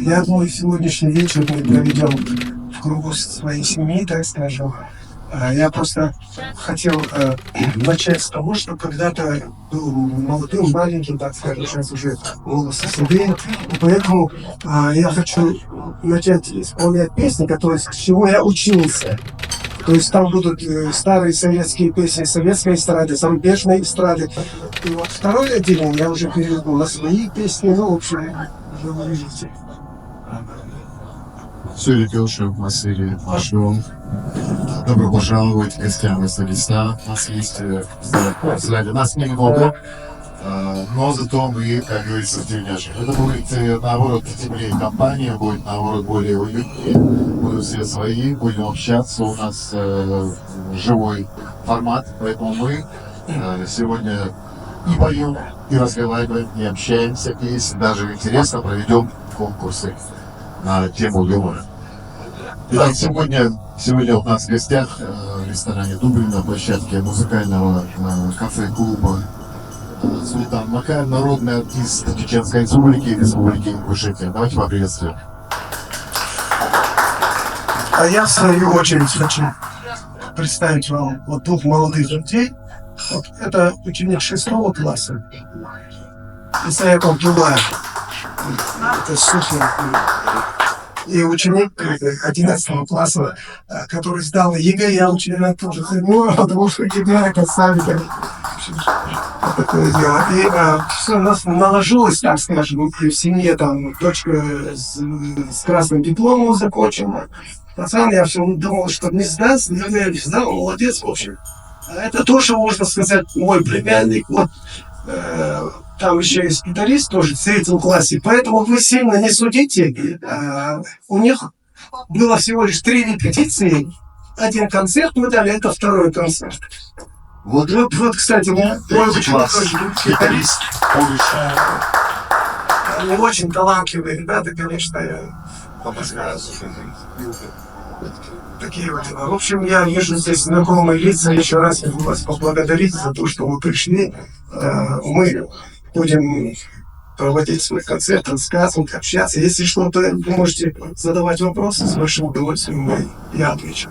Я думаю, сегодняшний вечер мы проведем в кругу своей семьи, так скажем. Я просто хотел начать с того, что когда-то был молодым, маленьким, так скажем, сейчас уже волосы седые. И поэтому я хочу начать исполнять песни, с чего я учился. То есть там будут старые советские песни, советской эстрады, зарубежной эстрады. И вот второе отделение я уже переведу на свои песни, ну, в общем, уже вы видите. Söylüyor Василий Пашов. Добро пожаловать в гостям из Листа. У нас есть взгляды. Нас немного, но зато мы, как говорится, тельняшек. Это будет, наоборот, теплее компания, будет, наоборот, более уютнее. Будут все свои, будем общаться. У нас живой формат, поэтому мы сегодня и поем, и разговариваем, и общаемся, и, если даже интересно, проведем конкурсы на тему юмора. Итак, сегодня у нас в гостях в ресторане Дублин на площадке музыкального кафе-клуба Султан Макаев, народный артист Чеченской Республики Ингушетия. Давайте поприветствуем. А я, в свою очередь, хочу представить вам вот двух молодых людей. Вот это ученик 6 класса. Исаяков Джулаев. Это супер. И ученик 11 класса, который сдал ЕГЭ, я ученик тоже ходил, потому что ЕГЭ это сами такое дело. И все у нас наложилось, так скажем, в семье там дочка с красным дипломом закончила. Пацан, я все думал, что не сдаст, но я не сдал, молодец, в общем. А это тоже, можно сказать, мой племянник. Вот там еще есть гитарист тоже в 3 классе, поэтому вы сильно не судите. У них было всего лишь 3 репетиции, 1 концерт мы дали, это 2-й концерт. Вот, кстати, мой гитарист. Они очень талантливые ребята, конечно, я обожаю. Такие вот дела. В общем, я вижу здесь знакомые лица. Еще раз хочу вас поблагодарить за то, что вы пришли. Мы будем проводить свой концерт, рассказывать, общаться. Если что-то вы можете задавать вопросы, с большим удовольствием я отвечу.